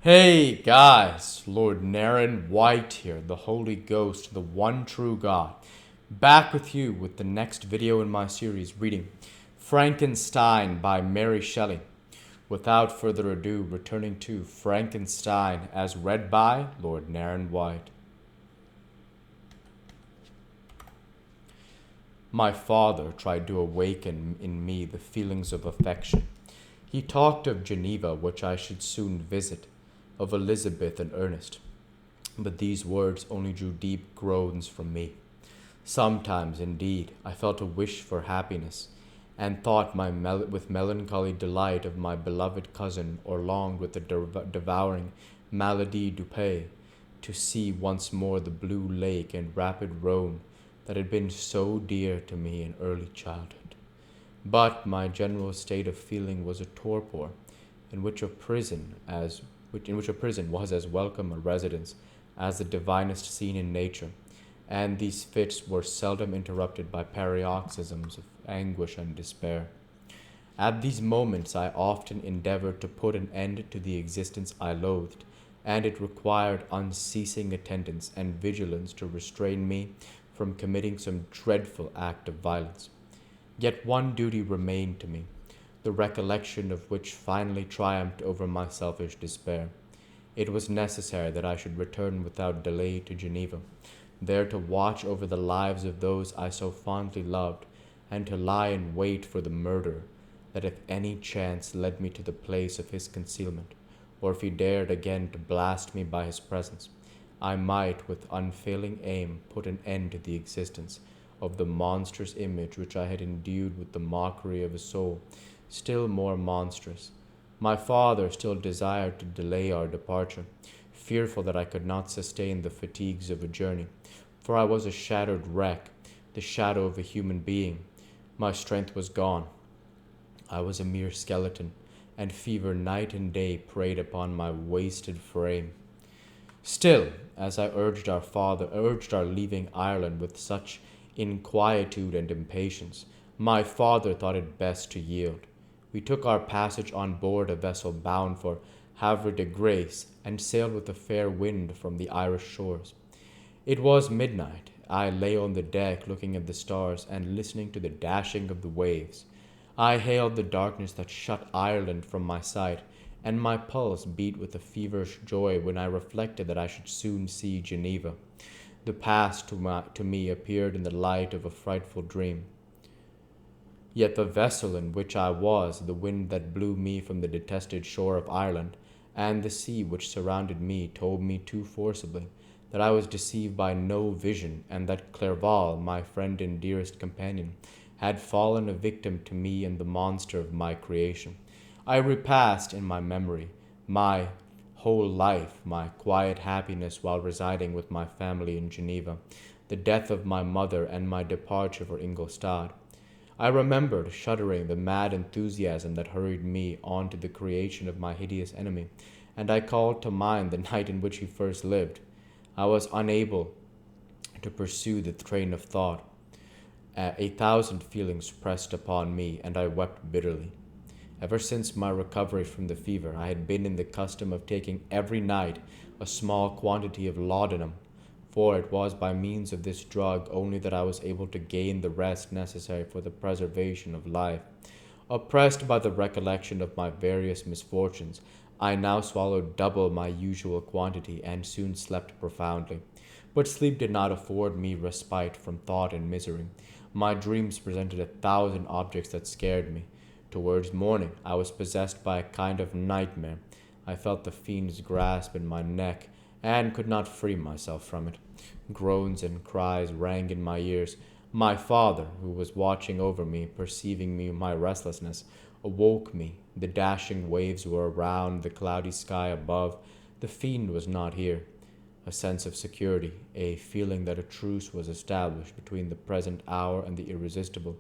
Hey guys, Lord Naren White here, the Holy Ghost, the one true God, back with you with the next video in my series reading Frankenstein by Mary Shelley. Without further ado, returning to Frankenstein as read by Lord Naren White. My father tried to awaken in me the feelings of affection. He talked of Geneva, which I should soon visit, of Elizabeth and Ernest, but these words only drew deep groans from me. Sometimes, indeed, I felt a wish for happiness, and thought with melancholy delight of my beloved cousin, or longed with a devouring maladie du pays to see once more the blue lake and rapid Rhone that had been so dear to me in early childhood. But my general state of feeling was a torpor, in which a prison was as welcome a residence as the divinest scene in nature, and these fits were seldom interrupted by paroxysms of anguish and despair. At these moments I often endeavored to put an end to the existence I loathed, and it required unceasing attendance and vigilance to restrain me from committing some dreadful act of violence. Yet one duty remained to me, the recollection of which finally triumphed over my selfish despair. It was necessary that I should return without delay to Geneva, there to watch over the lives of those I so fondly loved, and to lie in wait for the murderer, that if any chance led me to the place of his concealment, or if he dared again to blast me by his presence, I might with unfailing aim put an end to the existence of the monstrous image which I had endued with the mockery of a soul still more monstrous. My father still desired to delay our departure, fearful that I could not sustain the fatigues of a journey, for I was a shattered wreck, the shadow of a human being. My strength was gone. I was a mere skeleton, and fever night and day preyed upon my wasted frame. Still, as I urged our leaving Ireland with such inquietude and impatience, my father thought it best to yield. We took our passage on board a vessel bound for Havre de Grace, and sailed with a fair wind from the Irish shores. It was midnight. I lay on the deck looking at the stars and listening to the dashing of the waves. I hailed the darkness that shut Ireland from my sight, and my pulse beat with a feverish joy when I reflected that I should soon see Geneva. The past to me appeared in the light of a frightful dream. Yet the vessel in which I was, the wind that blew me from the detested shore of Ireland, and the sea which surrounded me told me too forcibly that I was deceived by no vision, and that Clerval, my friend and dearest companion, had fallen a victim to me and the monster of my creation. I repassed in my memory my whole life, my quiet happiness while residing with my family in Geneva, the death of my mother, and my departure for Ingolstadt. I remembered, shuddering, the mad enthusiasm that hurried me on to the creation of my hideous enemy, and I called to mind the night in which he first lived. I was unable to pursue the train of thought. 1,000 feelings pressed upon me, and I wept bitterly. Ever since my recovery from the fever, I had been in the custom of taking every night a small quantity of laudanum, for it was by means of this drug only that I was able to gain the rest necessary for the preservation of life. Oppressed by the recollection of my various misfortunes, I now swallowed double my usual quantity, and soon slept profoundly. But sleep did not afford me respite from thought and misery. My dreams presented 1,000 objects that scared me. Towards morning, I was possessed by a kind of nightmare. I felt the fiend's grasp in my neck, and could not free myself from it. Groans and cries rang in my ears. My father, who was watching over me, perceiving my restlessness, awoke me. The dashing waves were around, the cloudy sky above. The fiend was not here. A sense of security, a feeling that a truce was established between the present hour and the irresistible,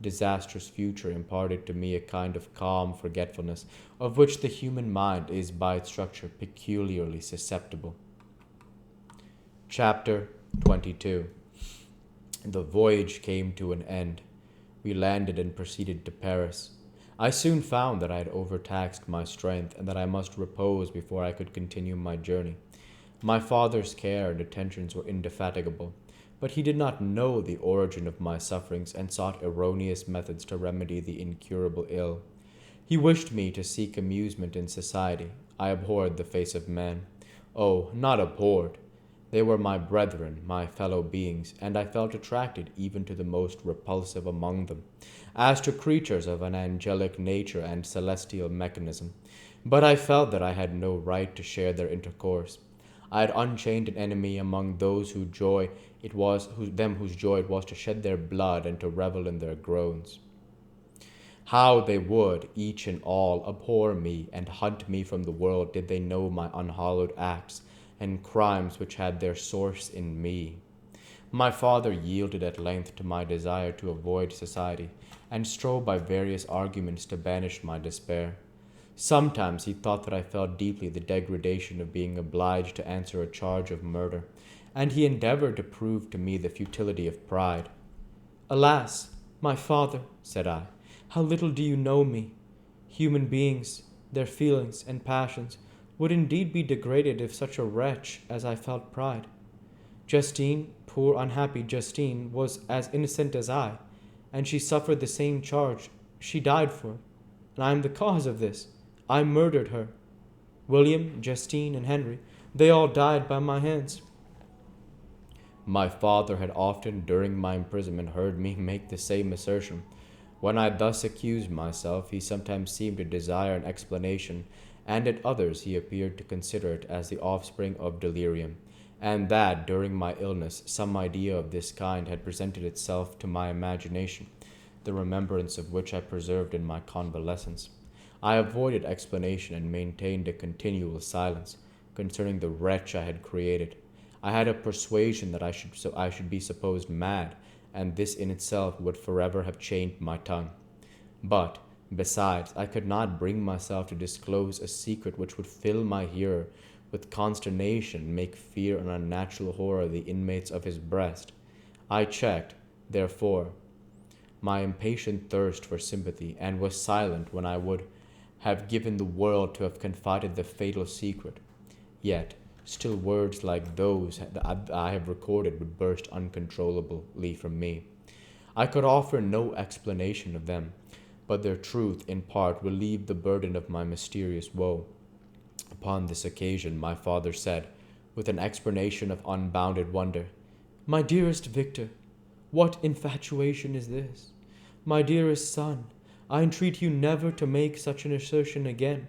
disastrous future imparted to me a kind of calm forgetfulness of which the human mind is by its structure peculiarly susceptible. Chapter 22. The voyage came to an end. We landed and proceeded to Paris. I soon found that I had overtaxed my strength and that I must repose before I could continue my journey. My father's care and attentions were indefatigable, but he did not know the origin of my sufferings and sought erroneous methods to remedy the incurable ill. He wished me to seek amusement in society. I abhorred the face of men. Oh, not abhorred. They were my brethren, my fellow beings, and I felt attracted even to the most repulsive among them, as to creatures of an angelic nature and celestial mechanism. But I felt that I had no right to share their intercourse. I had unchained an enemy among those whose joy it was, whose joy it was to shed their blood and to revel in their groans. How they would, each and all, abhor me and hunt me from the world did they know my unhallowed acts and crimes which had their source in me. My father yielded at length to my desire to avoid society, and strove by various arguments to banish my despair. Sometimes he thought that I felt deeply the degradation of being obliged to answer a charge of murder, and he endeavored to prove to me the futility of pride. Alas, my father, said I, how little do you know me! Human beings, their feelings and passions, would indeed be degraded if such a wretch as I felt pride. Justine, poor unhappy Justine, was as innocent as I, and she suffered the same charge. She died for it, and I am the cause of this. I murdered her. William, Justine, and Henry, they all died by my hands. My father had often during my imprisonment heard me make the same assertion. When I thus accused myself, he sometimes seemed to desire an explanation, and at others he appeared to consider it as the offspring of delirium, and that during my illness some idea of this kind had presented itself to my imagination, the remembrance of which I preserved in my convalescence. I avoided explanation and maintained a continual silence concerning the wretch I had created. I had a persuasion that I should be supposed mad, and this in itself would forever have chained my tongue. But, besides, I could not bring myself to disclose a secret which would fill my hearer with consternation and make fear and unnatural horror the inmates of his breast. I checked, therefore, my impatient thirst for sympathy, and was silent when I would have given the world to have confided the fatal secret. Yet, still words like those that I have recorded would burst uncontrollably from me. I could offer no explanation of them, but their truth in part relieved the burden of my mysterious woe. Upon this occasion my father said, with an explanation of unbounded wonder, My dearest Victor, what infatuation is this? My dearest son, I entreat you never to make such an assertion again.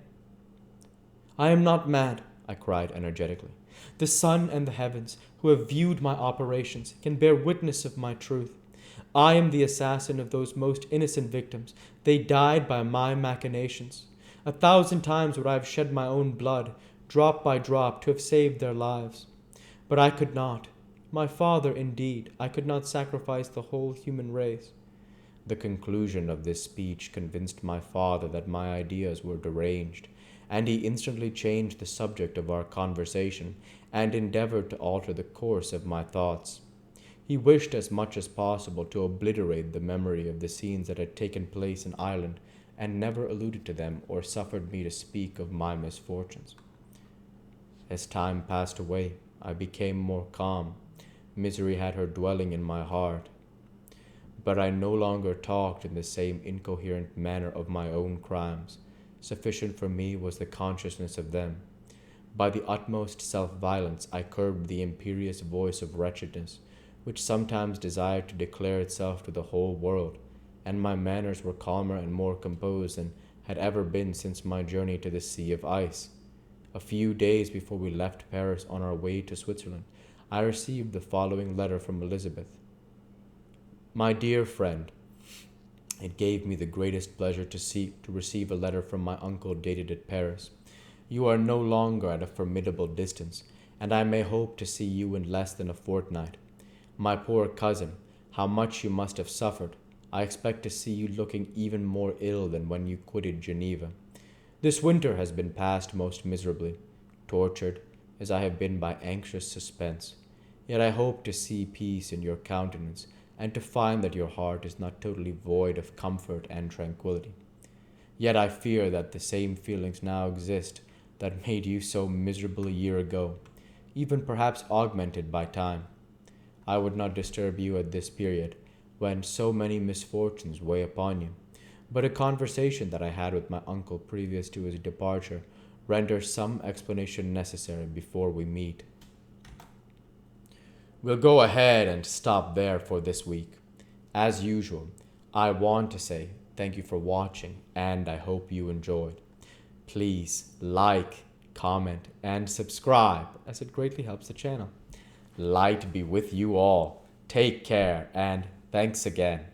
I am not mad, I cried energetically. The sun and the heavens, who have viewed my operations, can bear witness of my truth. I am the assassin of those most innocent victims. They died by my machinations. 1,000 times would I have shed my own blood, drop by drop, to have saved their lives. But I could not. My father, indeed, I could not sacrifice the whole human race. The conclusion of this speech convinced my father that my ideas were deranged, and he instantly changed the subject of our conversation and endeavored to alter the course of my thoughts. He wished as much as possible to obliterate the memory of the scenes that had taken place in Ireland, and never alluded to them or suffered me to speak of my misfortunes. As time passed away, I became more calm. Misery had her dwelling in my heart. But I no longer talked in the same incoherent manner of my own crimes. Sufficient for me was the consciousness of them. By the utmost self-violence I curbed the imperious voice of wretchedness, which sometimes desired to declare itself to the whole world, and my manners were calmer and more composed than had ever been since my journey to the Sea of Ice. A few days before we left Paris on our way to Switzerland, I received the following letter from Elizabeth. My dear friend, it gave me the greatest pleasure to receive a letter from my uncle dated at Paris. You are no longer at a formidable distance, and I may hope to see you in less than a fortnight. My poor cousin, how much you must have suffered. I expect to see you looking even more ill than when you quitted Geneva. This winter has been passed most miserably, tortured as I have been by anxious suspense. Yet I hope to see peace in your countenance, and to find that your heart is not totally void of comfort and tranquillity. Yet I fear that the same feelings now exist that made you so miserable a year ago, even perhaps augmented by time. I would not disturb you at this period, when so many misfortunes weigh upon you. But a conversation that I had with my uncle previous to his departure renders some explanation necessary before we meet. We'll go ahead and stop there for this week. As usual, I want to say thank you for watching and I hope you enjoyed. Please like, comment, and subscribe as it greatly helps the channel. Light be with you all. Take care and thanks again.